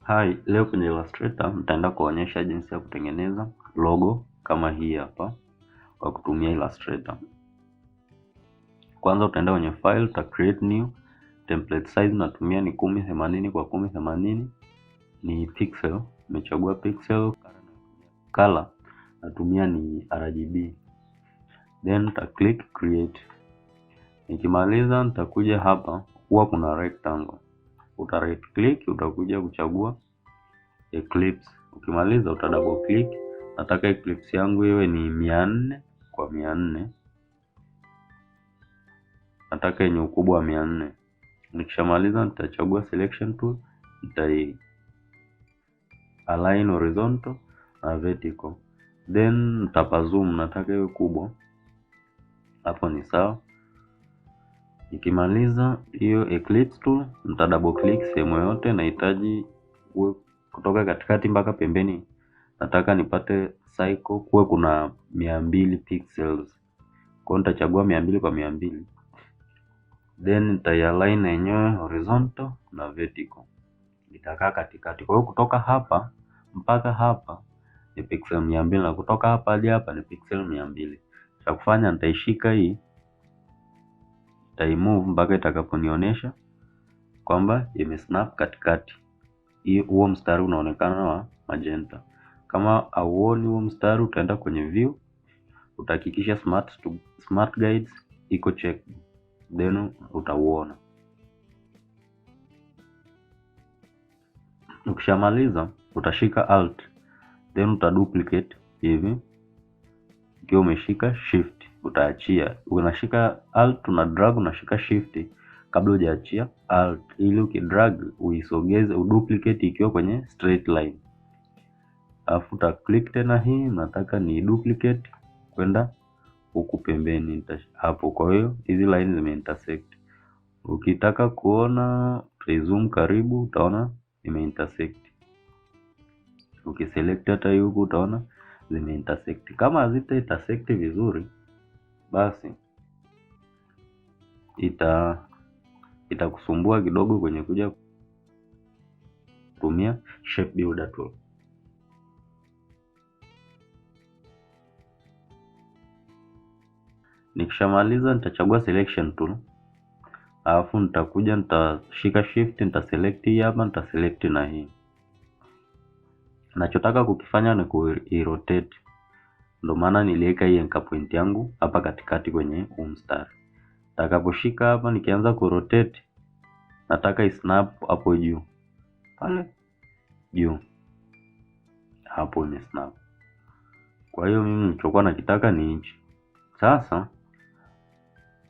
Hi, leo kwenye Illustrator nitaenda kuonyesha jinsi ya kutengeneza logo kama hii hapa kwa kutumia Illustrator. Kwanza utaenda kwenye file, uta create new template. Size natumia ni 1080 kwa 1080, ni pixel, nimechagua pixel. Color natumia ni RGB, then uta click create. Nikimaliza nitakuja hapa, huwa kuna rectangle, uta right click, utakuja kuchagua eclipse. Ukimaliza uta double click. Nataka eclipse yangu iwe ni 400 kwa 400, nataka yenye ukubwa wa 400. Nikishamaliza nitachagua selection tool, nitai align horizontal na vertical, then nitapa zoom, nataka iwe kubwa. Hapo ni sawa. Nikimaliza hiyo eclipse tool, nita double click sehemu yote nahitaji kutoka katikati mpaka pembeni. Nataka nipate cycle kuwe kuna 200 pixels. Kwa hiyo nitachagua 200 kwa 200. Then nitaialign yenyewe horizontal na vertical. Itakaa katikati. Kwa hiyo kutoka hapa mpaka hapa ni pixel 200 na kutoka hapa hadi hapa ni pixel 200. Cha kufanya nitaishika hii, nitaimove mpaka itakaponionyesha kwamba imesnap katikati. Huo mstari unaonekana wa magenta. Kama hauoni huo mstari, utaenda kwenye view, utahakikisha smart guides iko check, then utauona. Ukishamaliza utashika alt, then utaduplicate hivi. Ukiwa umeshika shift utaachia. Unashika alt, una drag, unashika shift kabla hujaachia alt, ili ukidrag uisogeze, uduplicate ikiwa kwenye straight line. Alafu uta click tena hii, nataka ni duplicate kwenda huku pembeni hapo. Kwa hiyo hizi line zime intersect. Ukitaka kuona zoom karibu, utaona ime intersect. Ukiselect hata hii huku utaona zime intersect. Kama hazita intersect vizuri, basi itakusumbua kidogo kwenye kuja kutumia shape builder tool. Nikishamaliza nitachagua selection tool, alafu nitakuja nitashika shift, nitaselect hii hapa, nitaselect na hii. Nachotaka kukifanya ni kuirotate, ndio maana niliweka hii anchor point yangu hapa katikati kwenye huu mstari. Nitakaposhika hapa nikianza kurotate, nataka isnap hapo juu, pale juu hapo ni snap. Kwa hiyo mimi nilichokuwa nakitaka ni hichi. Sasa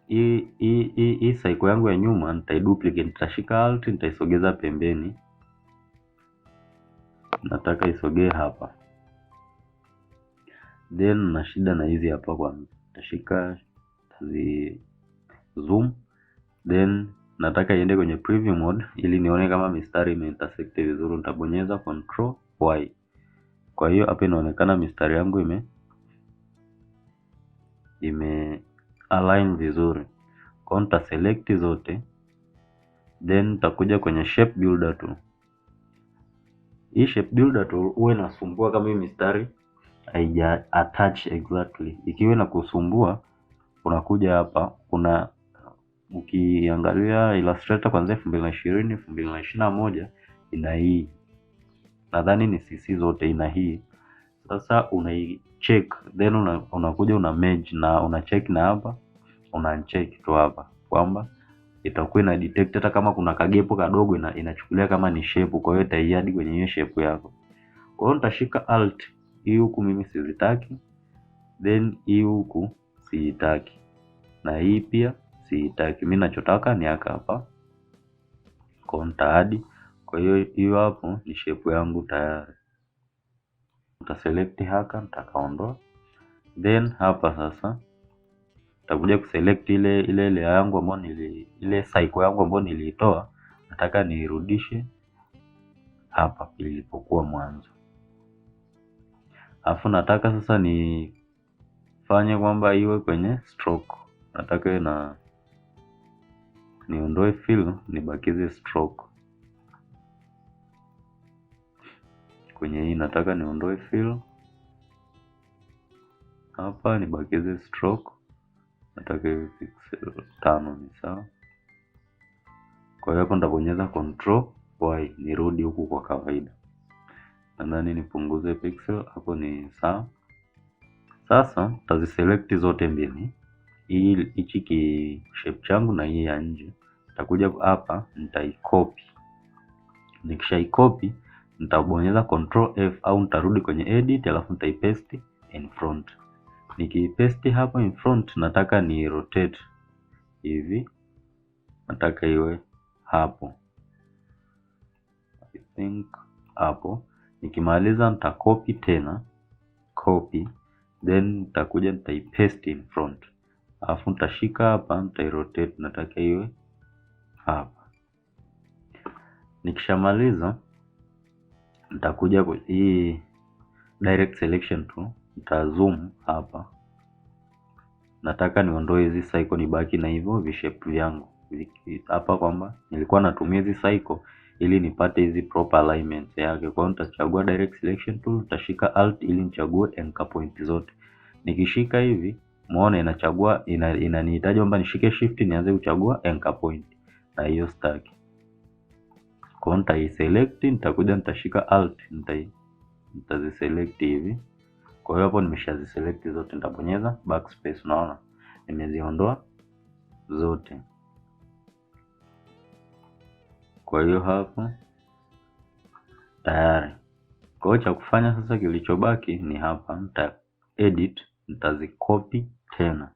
hii cycle yangu ya nyuma nitaiduplicate, nitashika alt, nitaisogeza pembeni. Nataka isogee hapa. Then na shida na hizi hapa, kwa nitashika zoom, then nataka iende kwenye preview mode ili nione kama mistari ime intersect vizuri. Nitabonyeza control Y. Kwa hiyo hapa inaonekana mistari yangu ime align vizuri. Kwa hiyo nita select zote, then nitakuja kwenye shape builder tool. Hii shape builder tool huwa inasumbua kama hii mistari haija attach exactly. Ikiwa inakusumbua, unakuja hapa, ukiangalia Illustrator kuanzia 2020 2021 ina hii, nadhani ni CC zote ina hii. Sasa unaicheck, then unakuja una merge na una check, na hapa una uncheck tu hapa, kwamba itakuwa ina detect hata kama kuna kagepo kadogo, inachukulia kama ni shape. Kwa hiyo itaiadi kwenye hiyo shape yako. Kwa hiyo nitashika alt, hii huku mimi sizitaki, then hii huku siitaki, na hii pia siitaki. Mimi ninachotaka ni hapa kwa nitaadi. Kwa hiyo hiyo hapo ni shape yangu tayari. Nitaselect haka, nitakaondoa, then hapa sasa nitakuja kuselect ile layer yangu ambayo ile cycle yangu ambayo niliitoa, nataka niirudishe hapa ilipokuwa mwanzo. Alafu nataka sasa nifanye kwamba iwe kwenye stroke. Nataka niondoe fill, nibakize stroke. Kwenye hii nataka niondoe fill. Hapa nibakize stroke, nataka hivi pixel 5 ni sawa. Kwa hiyo hapo nitabonyeza control y nirudi huku kwa kawaida. Nadhani nipunguze pixel, hapo ni sawa. Sasa taziselect zote mbili, hichi ki shape changu na hii ya nje. Nitakuja hapa nitaicopy. Nikishaicopy nitabonyeza control F au nitarudi kwenye edit, alafu nitaipaste in front. Nikipaste hapo in front, nataka ni rotate hivi, nataka iwe hapo, I think hapo. Nikimaliza nitacopy tena, copy, then nitakuja nitaipaste in front, alafu nitashika hapa nitairotate, nataka iwe hapa. Nikishamaliza nitakuja kwa hii direct selection tool, nitazoom hapa. Nataka niondoe hizi cycle, nibaki na hivyo vishape vyangu hapa, kwamba nilikuwa natumia hizi cycle ili nipate hizi proper alignment yake. Kwa hiyo nitachagua direct selection tool, nitashika alt ili nichague anchor point zote. Nikishika hivi, muone inachagua, inanihitaji kwamba nishike shift nianze kuchagua anchor point, na hiyo stack. Kwa hiyo nitaiselect, nitakuja nitashika alt, nitaziselect hivi. Kwa hiyo hapo nimeshaziselect zote, nitabonyeza backspace, unaona nimeziondoa zote. Kwa hiyo hapo tayari. Kwa hiyo cha kufanya sasa kilichobaki ni hapa, nita edit, nitazicopy tena.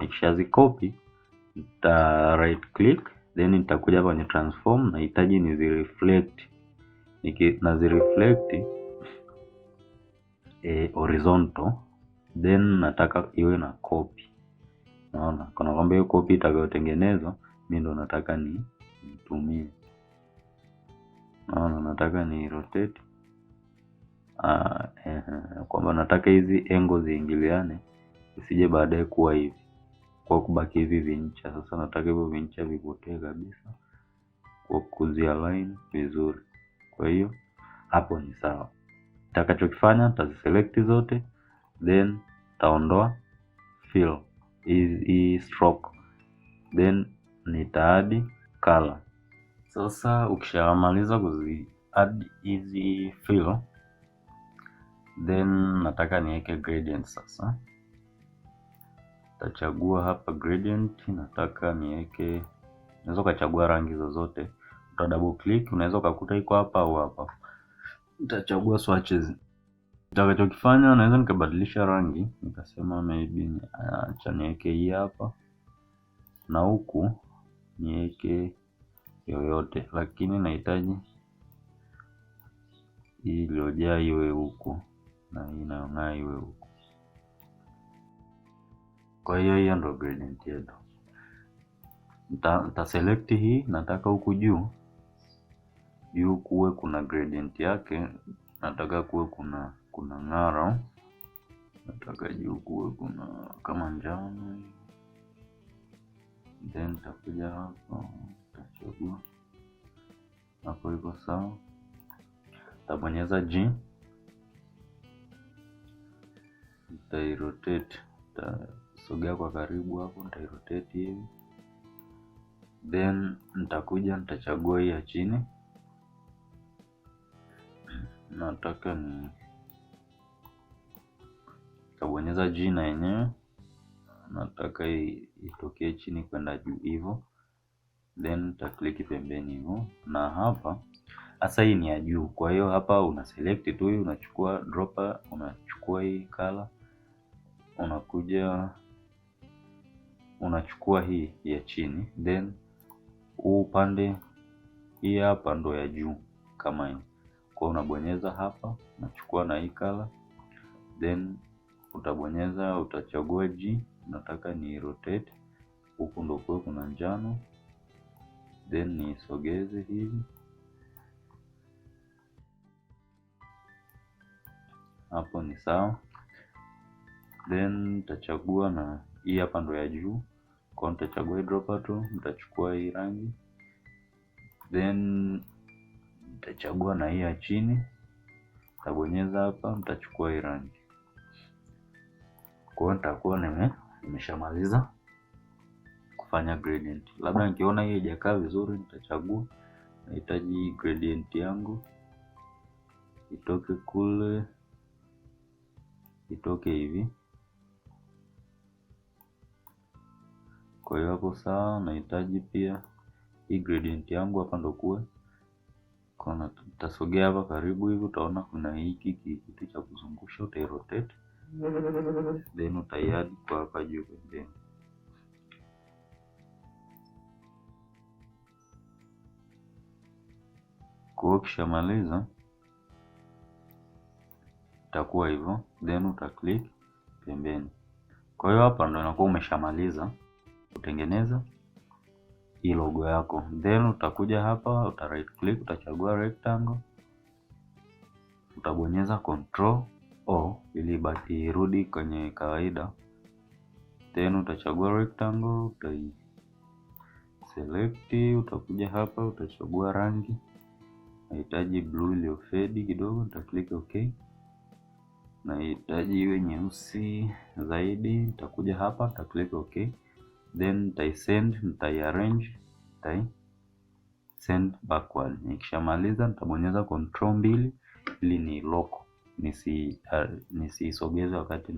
Nikishazicopy nita right click, then nitakuja hapa kwenye transform, nahitaji nizireflect. Nazireflect horizontal, then nataka iwe na copy. Unaona kuna kwamba hiyo copy itakayotengenezwa mimi ndo nataka nitumie. Naona nataka ni rotate, kwamba nataka hizi angle ziingiliane, isije baadaye kuwa hivi, kwa kubaki hivi vincha. Sasa nataka hivyo vincha vipotee kabisa kwa kuzialign vizuri. Kwa hiyo hapo ni sawa. Nitakachokifanya nitaziselect zote, then taondoa fill hii stroke, then nitaadi color. Sasa ukishamaliza kuzi add hizi fill, then nataka niweke gradient. Sasa tachagua hapa gradient, nataka niweke, unaweza ukachagua rangi zozote, uta double click, unaweza ukakuta iko hapa au hapa. Nitachagua swatches. Nitakachokifanya naweza nikabadilisha rangi, nikasema maybe acha niweke hii hapa, na huku niweke yoyote, lakini nahitaji hii iliyojaa iwe huku na hii inayong'aa iwe huku. Kwa hiyo hiyo ndo gradient yetu. Nita select hii, nataka huku juu kuwe kuna gradient yake, nataka kuwe kuna ng'ara, nataka juu kuwe kuna kama njano, then nitakuja hapa nitachagua hapo, iko sawa. Nitabonyeza G, nitairotate, nitasogea kwa karibu hapo, nitairotate hivi, then nitakuja nitachagua hii ya chini, nataka nitabonyeza G na yenyewe nataka itokee chini kwenda juu hivyo, then nitakliki pembeni hivyo. Na hapa sasa hii ni ya juu, kwa hiyo hapa una select tu hii, unachukua dropper, unachukua hii color, unakuja unachukua hii ya chini, then huu upande hii hapa ndo ya juu kama hii. Kwa unabonyeza hapa, unachukua na hii color, then utabonyeza, utachagua G, nataka ni rotate huku ndo kwa kuna njano, then nisogeze hivi hapo, ni sawa. Then nitachagua na hii hapa ndo ya juu, kwa nitachagua hii dropper tu, nitachukua hii rangi, then nitachagua na hii ya chini, Nitabonyeza hapa, nitachukua hii rangi. Kwa hiyo nitakuwa nimeshamaliza kufanya gradient. Labda nikiona hii haijakaa vizuri, nitachagua nahitaji gradient yangu itoke kule, itoke hivi. Kwa hiyo hapo sawa. Nahitaji pia hii gradient yangu hapa ndo kuwe kona. Utasogea hapa karibu hivi, utaona kuna hiki kitu cha kuzungusha, utairotate then utaiadd kwa hapa juu pembeni. Kwa hiyo ukishamaliza itakuwa hivyo, then utaclick pembeni. Kwa hiyo hapa ndo inakuwa umeshamaliza kutengeneza hii logo yako. Then utakuja hapa, uta right click, utachagua rectangle, utabonyeza Control O ili baki irudi kwenye kawaida. Then utachagua rectangle, utai select, utakuja hapa, utachagua rangi, nahitaji blue iliyo fade kidogo, uta click okay. Nahitaji iwe nyeusi zaidi, nitakuja hapa, uta click okay. Then nitaiarrange, send backward. Nikishamaliza nitabonyeza Control 2 ili ni lock, nisisogeze wakati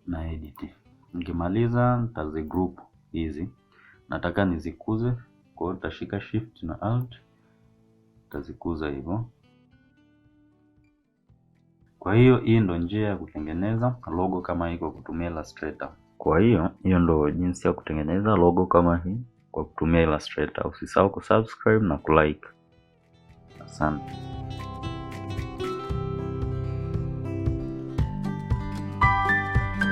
na edit. Nikimaliza nitazigroup hizi, nataka nizikuze, kwa hiyo nitashika shift na alt, nitazikuza hivyo. Kwa hiyo hii ndo njia ya kutengeneza logo kama hii kwa kutumia Illustrator. Kwa hiyo ndo jinsi ya kutengeneza logo kama hii kwa kutumia Illustrator. Usisahau kusubscribe na kulike. Asante.